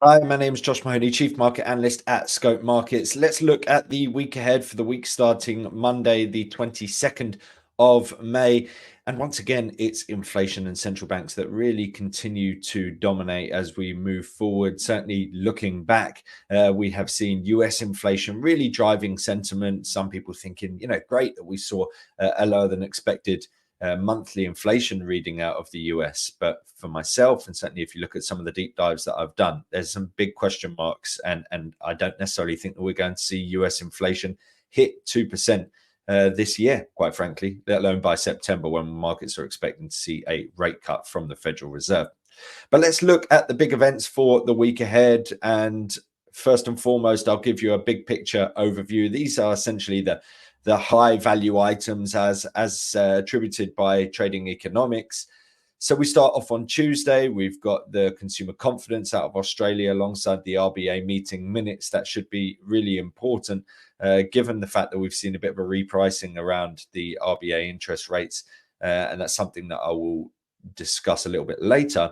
Hi, my name is Josh Mahony, Chief Market Analyst at Scope Markets. Let's look at the week ahead for the week starting Monday, the 22nd of May. And once again, it's inflation and central banks that really continue to dominate as we move forward. Certainly looking back, we have seen US inflation really driving sentiment. Some people thinking, great that we saw a lower than expected monthly inflation reading out of the US. But for myself, and certainly if you look at some of the deep dives that I've done, there's some big question marks. And I don't necessarily think that we're going to see US inflation hit 2% this year, quite frankly, let alone by September, when markets are expecting to see a rate cut from the Federal Reserve. But let's look at the big events for the week ahead. And first and foremost, I'll give you a big picture overview. These are essentially the high value items as attributed by Trading Economics. So we start off on Tuesday. We've got the consumer confidence out of Australia alongside the RBA meeting minutes. That should be really important, given the fact that we've seen a bit of a repricing around the RBA interest rates. And that's something that I will discuss a little bit later.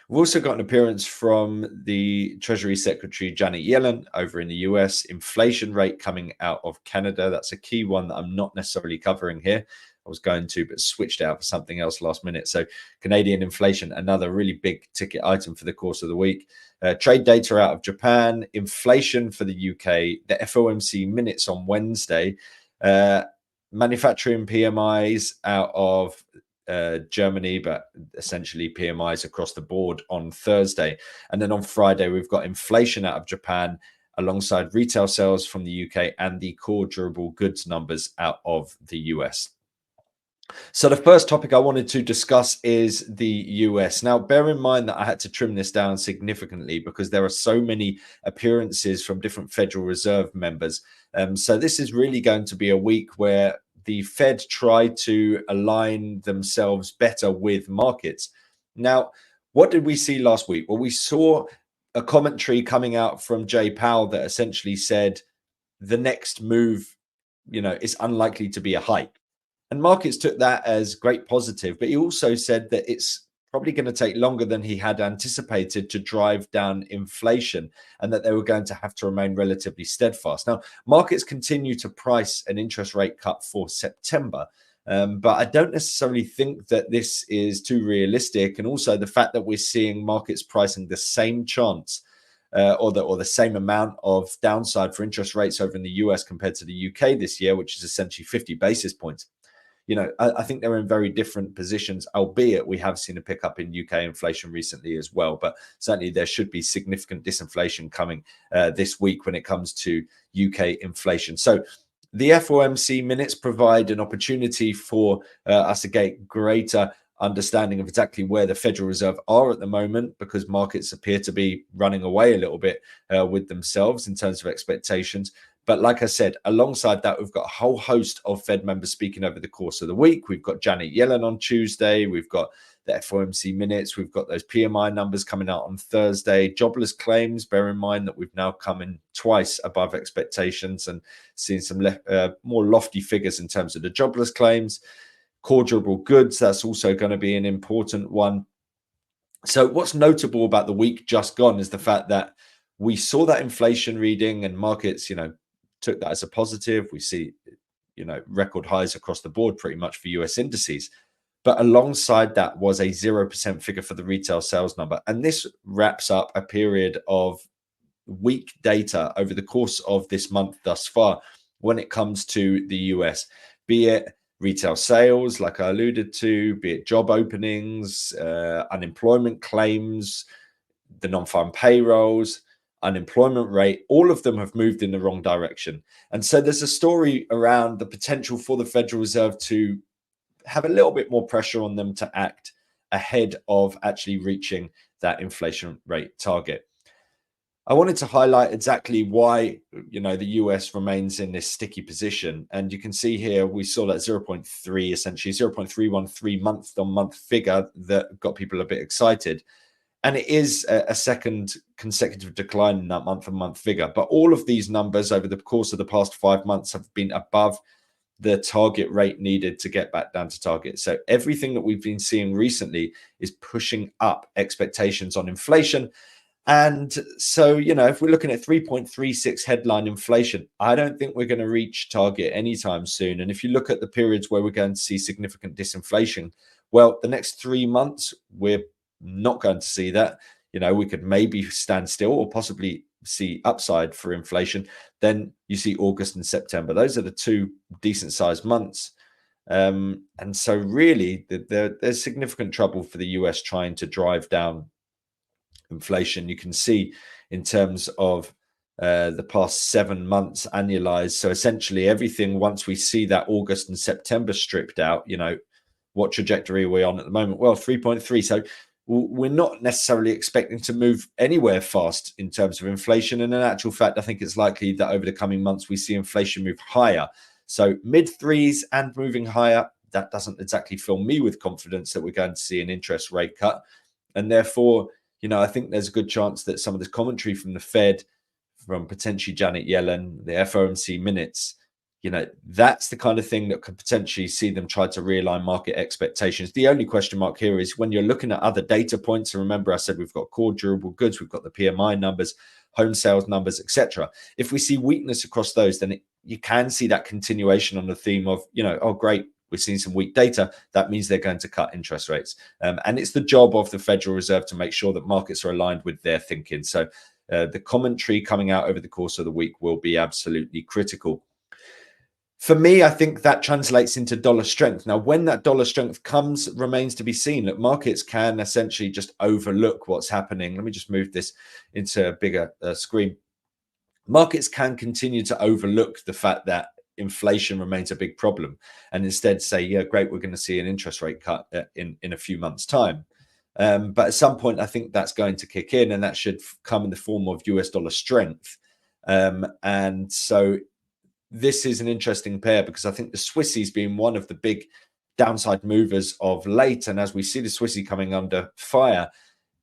We've also got an appearance from the Treasury Secretary Janet Yellen over in the US. Inflation rate coming out of Canada. That's a key one that I'm not necessarily covering here. I was going to, but switched out for something else last minute. So Canadian inflation, another really big ticket item for the course of the week. Trade data out of Japan, inflation for the UK, the FOMC minutes on Wednesday, manufacturing PMIs out of Germany, but essentially PMIs across the board on Thursday. And then on Friday, we've got inflation out of Japan alongside retail sales from the UK and the core durable goods numbers out of the US. So the first topic I wanted to discuss is the US. Now, bear in mind that I had to trim this down significantly because there are so many appearances from different Federal Reserve members. So this is really going to be a week where the Fed tried to align themselves better with markets. Now, what did we see last week? Well, we saw a commentary coming out from Jay Powell that essentially said the next move, is unlikely to be a hike. And markets took that as great positive, but he also said that it's probably going to take longer than he had anticipated to drive down inflation and that they were going to have to remain relatively steadfast. Now, markets continue to price an interest rate cut for September, but I don't necessarily think that this is too realistic. And also the fact that we're seeing markets pricing the same chance or the same amount of downside for interest rates over in the US compared to the UK this year, which is essentially 50 basis points. I think they're in very different positions, albeit we have seen a pickup in UK inflation recently as well. But certainly there should be significant disinflation coming this week when it comes to UK inflation. So the FOMC minutes provide an opportunity for us to get greater understanding of exactly where the Federal Reserve are at the moment, because markets appear to be running away a little bit with themselves in terms of expectations. But like I said, alongside that, we've got a whole host of Fed members speaking over the course of the week. We've got Janet Yellen on Tuesday. We've got the FOMC minutes. We've got those PMI numbers coming out on Thursday. Jobless claims, bear in mind that we've now come in twice above expectations and seen some more lofty figures in terms of the jobless claims. Core durable goods, that's also going to be an important one. So what's notable about the week just gone is the fact that we saw that inflation reading and markets, took that as a positive. We see, record highs across the board pretty much for US indices. But alongside that was a 0% figure for the retail sales number. And this wraps up a period of weak data over the course of this month thus far when it comes to the US, be it retail sales, like I alluded to, be it job openings, unemployment claims, the non-farm payrolls, unemployment rate, all of them have moved in the wrong direction. And so there's a story around the potential for the Federal Reserve to have a little bit more pressure on them to act ahead of actually reaching that inflation rate target. I wanted to highlight exactly why, the US remains in this sticky position. And you can see here, we saw that 0.3, essentially 0.313 month-on-month figure that got people a bit excited. And it is a second consecutive decline in that month-on-month figure. But all of these numbers over the course of the past 5 months have been above the target rate needed to get back down to target. So everything that we've been seeing recently is pushing up expectations on inflation. And so, if we're looking at 3.36 headline inflation, I don't think we're going to reach target anytime soon. And if you look at the periods where we're going to see significant disinflation, well, the next 3 months, we're not going to see that. We could maybe stand still or possibly see upside for inflation. Then you see August and September. Those are the two decent sized months. And so really, there's significant trouble for the US trying to drive down inflation. You can see in terms of the past 7 months annualized. So essentially everything, once we see that August and September stripped out, what trajectory are we on at the moment? Well, 3.3. So we're not necessarily expecting to move anywhere fast in terms of inflation. And in actual fact, I think it's likely that over the coming months, we see inflation move higher. So mid threes and moving higher. That doesn't exactly fill me with confidence that we're going to see an interest rate cut. And therefore, I think there's a good chance that some of this commentary from the Fed, from potentially Janet Yellen, the FOMC minutes, that's the kind of thing that could potentially see them try to realign market expectations. The only question mark here is when you're looking at other data points, and remember I said we've got core durable goods, we've got the PMI numbers, home sales numbers, etc. If we see weakness across those, then you can see that continuation on the theme of, oh, great, we're seeing some weak data. That means they're going to cut interest rates. And it's the job of the Federal Reserve to make sure that markets are aligned with their thinking. So the commentary coming out over the course of the week will be absolutely critical. For me, I think that translates into dollar strength. Now, when that dollar strength comes, remains to be seen. Look, markets can essentially just overlook what's happening. Let me just move this into a bigger screen. Markets can continue to overlook the fact that inflation remains a big problem and instead say, yeah, great, we're going to see an interest rate cut in a few months' time. But at some point, I think that's going to kick in, and that should come in the form of US dollar strength. And so this is an interesting pair because I think the Swissy's been one of the big downside movers of late. And as we see the Swissy coming under fire,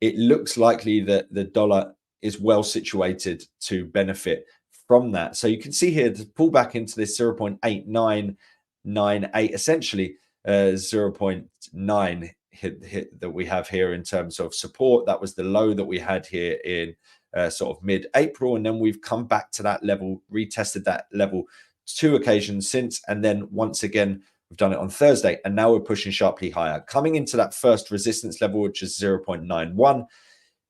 it looks likely that the dollar is well situated to benefit from that. So you can see here to pull back into this 0.8998, essentially 0.9 hit that we have here in terms of support. That was the low that we had here in sort of mid-April, and then we've come back to that level, retested that level 2 occasions since, and then once again we've done it on Thursday, and now we're pushing sharply higher, coming into that first resistance level, which is 0.91.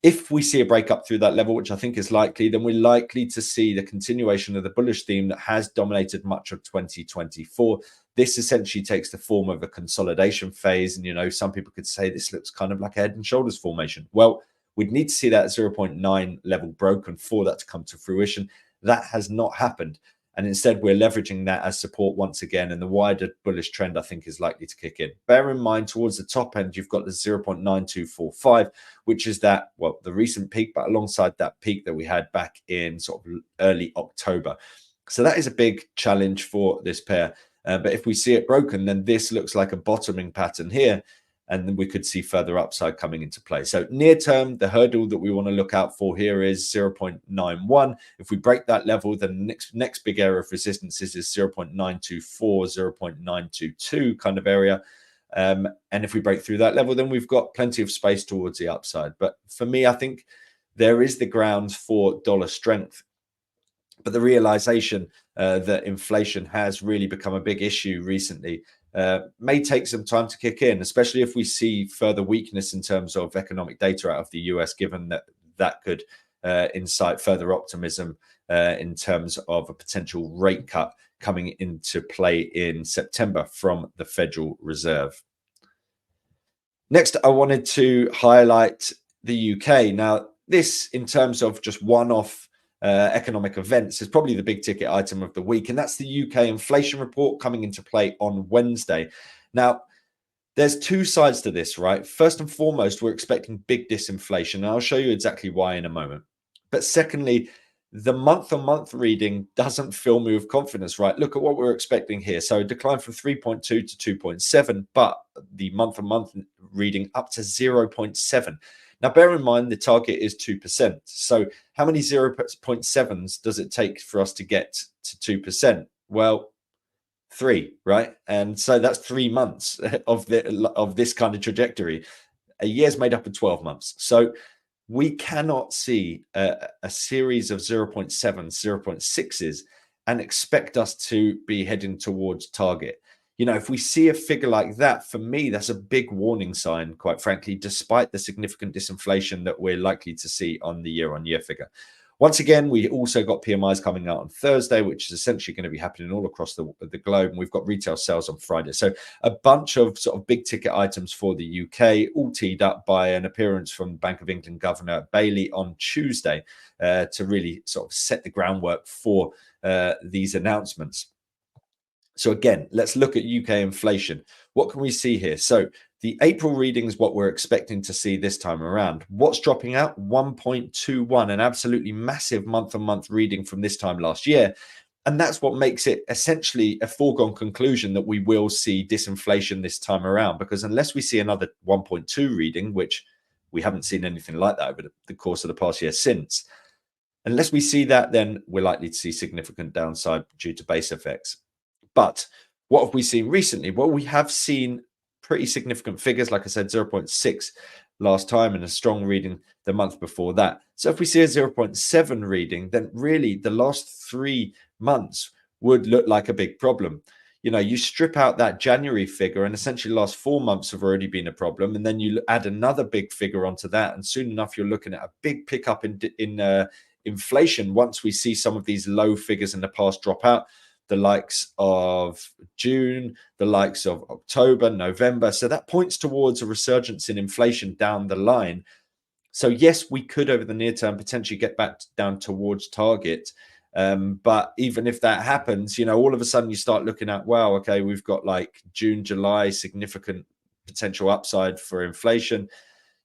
If we see a breakup through that level, which I think is likely, then we're likely to see the continuation of the bullish theme that has dominated much of 2024. This essentially takes the form of a consolidation phase, and some people could say this looks kind of like a head and shoulders formation. Well, we'd need to see that 0.9 level broken for that to come to fruition. That has not happened. And instead, we're leveraging that as support once again. And the wider bullish trend, I think, is likely to kick in. Bear in mind, towards the top end, you've got the 0.9245, which is the recent peak, but alongside that peak that we had back in sort of early October. So that is a big challenge for this pair. But if we see it broken, then this looks like a bottoming pattern here. And then we could see further upside coming into play. So near term, the hurdle that we want to look out for here is 0.91. If we break that level, then the next big area of resistance is 0.924, 0.922 kind of area. And if we break through that level, then we've got plenty of space towards the upside. But for me, I think there is the grounds for dollar strength. But the realization that inflation has really become a big issue recently may take some time to kick in, especially if we see further weakness in terms of economic data out of the US, given that could incite further optimism in terms of a potential rate cut coming into play in September from the Federal Reserve. Next, I wanted to highlight the UK. Now, this, in terms of just one-off economic events, is probably the big ticket item of the week, and that's the UK inflation report coming into play on Wednesday. Now, there's two sides to this, right? First and foremost, we're expecting big disinflation, and I'll show you exactly why in a moment. But secondly, the month-on-month reading doesn't fill me with confidence, right? Look at what we're expecting here. So a decline from 3.2 to 2.7, but the month-on-month reading up to 0.7. Now, bear in mind, the target is 2%. So how many 0.7s does it take for us to get to 2%? Well, 3, right? And so that's 3 months of this kind of trajectory. A year's made up of 12 months. So we cannot see a series of 0.7, 0.6s and expect us to be heading towards target. You know, if we see a figure like that, for me, that's a big warning sign, quite frankly, despite the significant disinflation that we're likely to see on the year-on-year figure. Once again, we also got PMIs coming out on Thursday, which is essentially going to be happening all across the globe. And we've got retail sales on Friday. So a bunch of sort of big ticket items for the UK, all teed up by an appearance from Bank of England Governor Bailey on Tuesday to really sort of set the groundwork for these announcements. So again, let's look at UK inflation. What can we see here? So the April reading is what we're expecting to see this time around. What's dropping out? 1.21, an absolutely massive month-on-month reading from this time last year. And that's what makes it essentially a foregone conclusion that we will see disinflation this time around, because unless we see another 1.2 reading, which we haven't seen anything like that over the course of the past year since, unless we see that, then we're likely to see significant downside due to base effects. But what have we seen recently? Well, we have seen pretty significant figures. Like I said, 0.6 last time and a strong reading the month before that. So if we see a 0.7 reading, then really the last 3 months would look like a big problem. You know, you strip out that January figure and essentially the last 4 months have already been a problem. And then you add another big figure onto that. And soon enough, you're looking at a big pickup in inflation once we see some of these low figures in the past drop out. The likes of June, the likes of October, November. So that points towards a resurgence in inflation down the line. So yes, we could over the near term potentially get back down towards target. But even if that happens, you know, all of a sudden you start looking at, wow, okay, we've got like June, July, significant potential upside for inflation.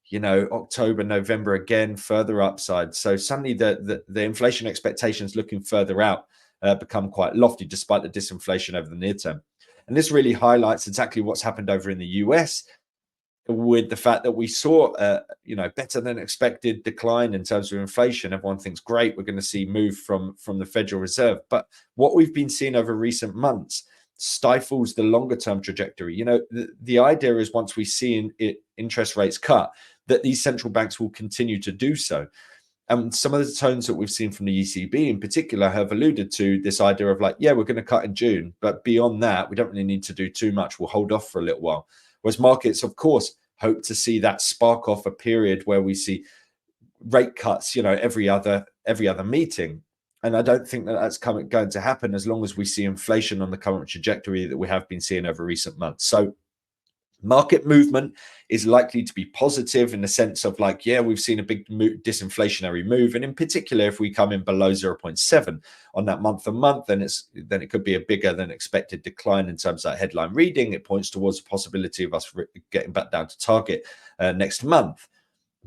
You know, October, November, again, further upside. So suddenly the inflation expectations looking further out become quite lofty despite the disinflation over the near term. And this really highlights exactly what's happened over in the US with the fact that we saw you know, better than expected decline in terms of inflation. Everyone thinks, great, we're going to see move from the Federal Reserve. But what we've been seeing over recent months stifles the longer term trajectory. You know, the idea is once we see interest rates cut, that these central banks will continue to do so. And some of the tones that we've seen from the ECB in particular have alluded to this idea of like, yeah, we're going to cut in June, but beyond that, we don't really need to do too much. We'll hold off for a little while. Whereas markets, of course, hope to see that spark off a period where we see rate cuts, you know, every other meeting. And I don't think that that's going to happen as long as we see inflation on the current trajectory that we have been seeing over recent months. So market movement is likely to be positive in the sense of like, yeah, we've seen a big disinflationary move. And in particular, if we come in below 0.7 on that month on month, then it could be a bigger than expected decline in terms of that headline reading. It points towards the possibility of us getting back down to target next month.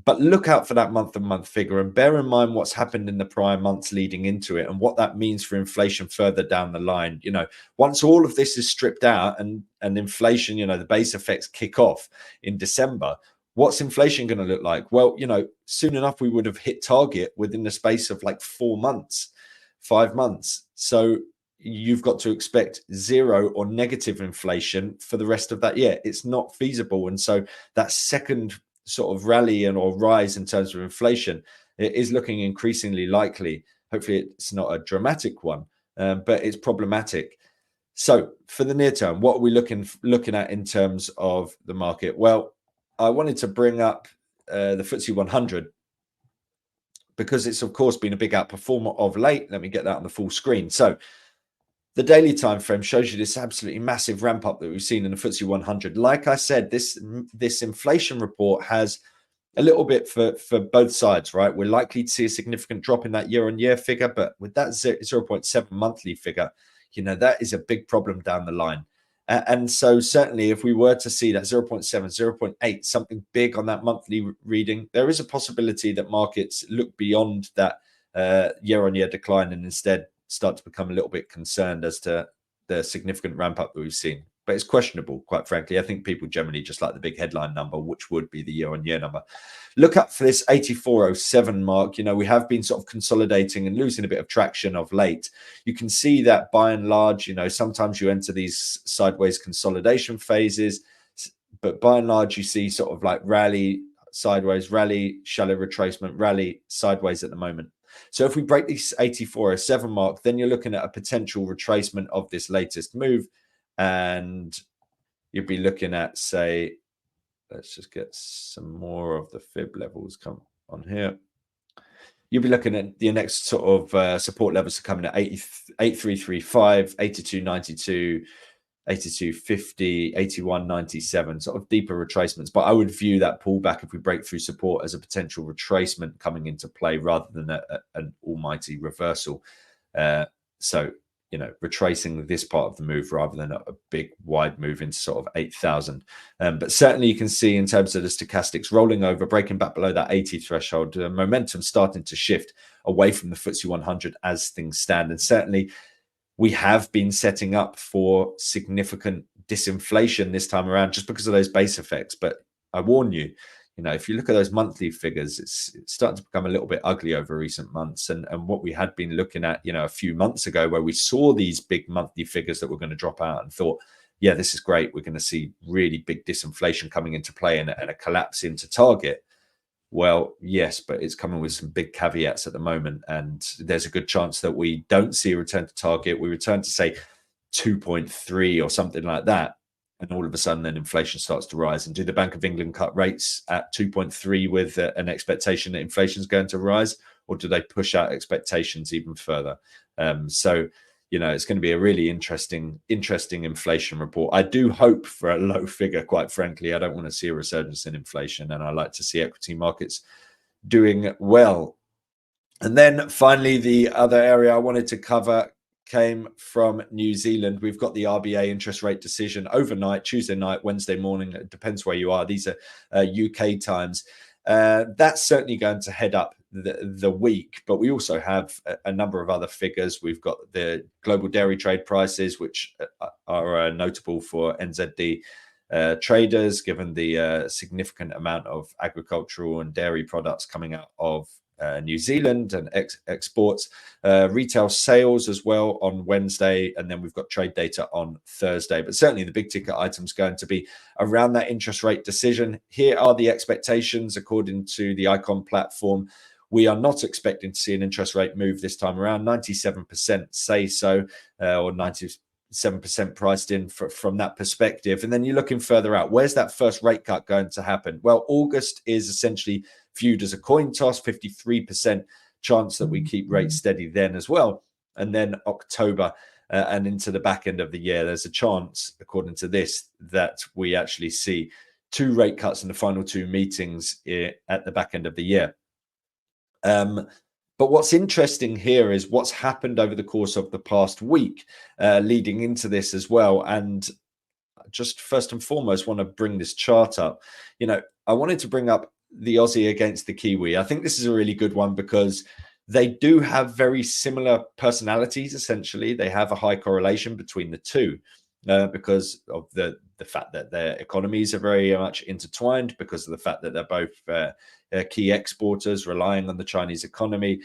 But look out for that month-on-month figure and bear in mind what's happened in the prior months leading into it and what that means for inflation further down the line. You know, once all of this is stripped out and inflation, you know, the base effects kick off in December, what's inflation going to look like? Well, you know, soon enough, we would have hit target within the space of like 4 months, 5 months. So you've got to expect 0 or negative inflation for the rest of that year. It's not feasible. And so that second sort of rally and or rise in terms of inflation, it is looking increasingly likely. Hopefully it's not a dramatic one, but it's problematic. So for the near term, what are we looking at in terms of the market? Well, I wanted to bring up the FTSE 100 because it's of course been a big outperformer of late. Let me get that on the full screen. So the daily time frame shows you this absolutely massive ramp up that we've seen in the FTSE 100. Like I said, this inflation report has a little bit for both sides, right? We're likely to see a significant drop in that year-on-year figure, but with that 0.7 monthly figure, you know, that is a big problem down the line. And so certainly if we were to see that 0.7, 0.8, something big on that monthly reading, there is a possibility that markets look beyond that year-on-year decline and instead start to become a little bit concerned as to the significant ramp up that we've seen. But it's questionable, quite frankly. I think people generally just like the big headline number, which would be the year-on-year number. Look up for this 8407 mark. You know, we have been sort of consolidating and losing a bit of traction of late. You can see that by and large, you know, sometimes you enter these sideways consolidation phases, but by and large, you see sort of like rally, sideways, rally, shallow retracement, rally, sideways at the moment. So if we break this 84.07 mark, then you're looking at a potential retracement of this latest move, and you'd be looking at, say, let's just get some more of the fib levels come on here. You'll be looking at the next sort of support levels are coming at 8335, 8292, 8250, 8197, sort of deeper retracements. But I would view that pullback, if we break through support, as a potential retracement coming into play rather than an almighty reversal. So, you know, retracing this part of the move rather than a big wide move into sort of 8,000. But certainly you can see in terms of the stochastics rolling over, breaking back below that 80 threshold, momentum starting to shift away from the FTSE 100 as things stand. And certainly we have been setting up for significant disinflation this time around just because of those base effects. But I warn you, you know, if you look at those monthly figures, it's starting to become a little bit ugly over recent months. And what we had been looking at, you know, a few months ago, where we saw these big monthly figures that were going to drop out and thought, yeah, this is great, we're going to see really big disinflation coming into play and a collapse into target. Well, yes, but it's coming with some big caveats at the moment. And there's a good chance that we don't see a return to target. We return to, say, 2.3 or something like that. And all of a sudden, then inflation starts to rise. And do the Bank of England cut rates at 2.3 with an expectation that inflation is going to rise? Or do they push out expectations even further? So, you know, it's going to be a really interesting inflation report. I do hope for a low figure, quite frankly. I don't want to see a resurgence in inflation, and I like to see equity markets doing well. And then finally, the other area I wanted to cover came from New Zealand. We've got the RBA interest rate decision overnight, Tuesday night, Wednesday morning. It depends where you are. These are UK times. That's certainly going to head up the week, but we also have a number of other figures. We've got the global dairy trade prices, which are notable for NZD traders, given the significant amount of agricultural and dairy products coming out of New Zealand and exports, retail sales as well on Wednesday, and then we've got trade data on Thursday. But certainly the big ticket items going to be around that interest rate decision. Here are the expectations according to the Icon platform. We are not expecting to see an interest rate move this time around. 97% say so, or 97% priced in from that perspective. And then you're looking further out. Where's that first rate cut going to happen? Well, August is essentially viewed as a coin toss, 53% chance that we keep rates steady then as well. And then October and into the back end of the year, there's a chance, according to this, that we actually see 2 rate cuts in the final 2 meetings at the back end of the year. But what's interesting here is what's happened over the course of the past week leading into this as well. And just first and foremost, want to bring this chart up. You know, I wanted to bring up the Aussie against the Kiwi. I think this is a really good one because they do have very similar personalities, essentially. They have a high correlation between the two because of the fact that their economies are very much intertwined, because of the fact that they're both key exporters relying on the Chinese economy,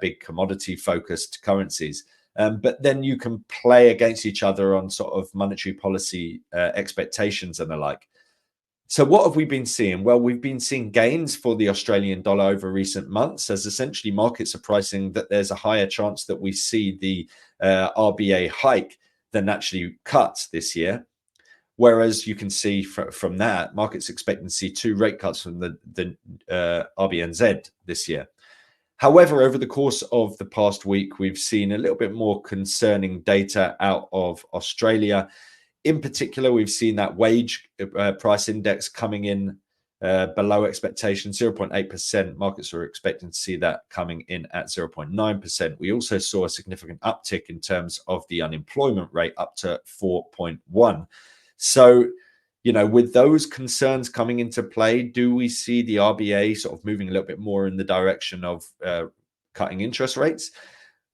big commodity-focused currencies. But then you can play against each other on sort of monetary policy expectations and the like. So what have we been seeing? Well, we've been seeing gains for the Australian dollar over recent months, as essentially markets are pricing that there's a higher chance that we see the RBA hike than actually cut this year. Whereas you can see from that, markets expecting to see 2 rate cuts from the AUDNZD this year. However, over the course of the past week, we've seen a little bit more concerning data out of Australia. In particular, we've seen that wage price index coming in below expectation, 0.8%. Markets are expecting to see that coming in at 0.9%. We also saw a significant uptick in terms of the unemployment rate, up to 4.1%. So, you know, with those concerns coming into play, do we see the RBA sort of moving a little bit more in the direction of cutting interest rates?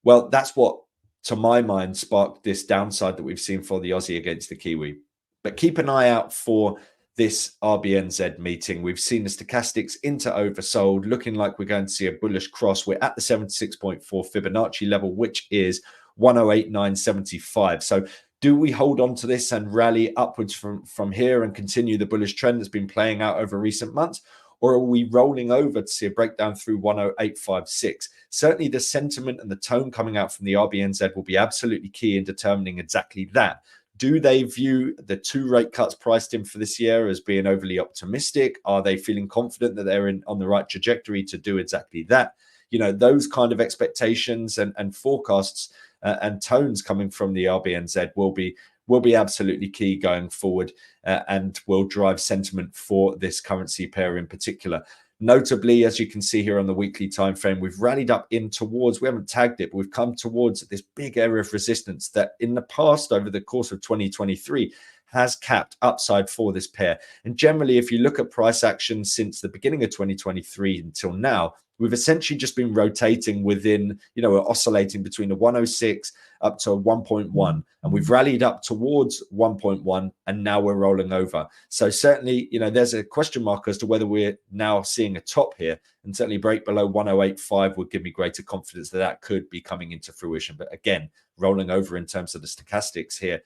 Well, that's what, to my mind, sparked this downside that we've seen for the Aussie against the Kiwi. But keep an eye out for this RBNZ meeting. We've seen the stochastics into oversold, looking like we're going to see a bullish cross. We're at the 76.4 Fibonacci level, which is 108,975. So do we hold on to this and rally upwards from here and continue the bullish trend that's been playing out over recent months? or are we rolling over to see a breakdown through 10856? Certainly the sentiment and the tone coming out from the RBNZ will be absolutely key in determining exactly that. Do they view the 2 rate cuts priced in for this year as being overly optimistic? Are they feeling confident that they're on the right trajectory to do exactly that? You know, those kind of expectations and forecasts and tones coming from the RBNZ will be absolutely key going forward, and will drive sentiment for this currency pair in particular. Notably, as you can see here on the weekly time frame, we've rallied up in towards, we haven't tagged it, but we've come towards this big area of resistance that in the past, over the course of 2023, has capped upside for this pair. And generally, if you look at price action since the beginning of 2023 until now, we've essentially just been rotating within, you know, we're oscillating between a 106 up to a 1.1, and we've rallied up towards 1.1, and now we're rolling over. So certainly, you know, there's a question mark as to whether we're now seeing a top here, and certainly break below 1085 would give me greater confidence that that could be coming into fruition. But again, rolling over in terms of the stochastics here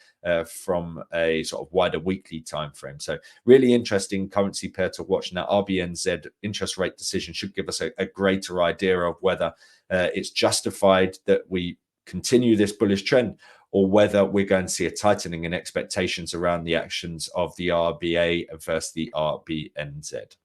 from a sort of wider weekly time frame. So really interesting currency pair to watch. Now, RBNZ interest rate decision should give us a greater idea of whether it's justified that we continue this bullish trend, or whether we're going to see a tightening in expectations around the actions of the RBA versus the RBNZ.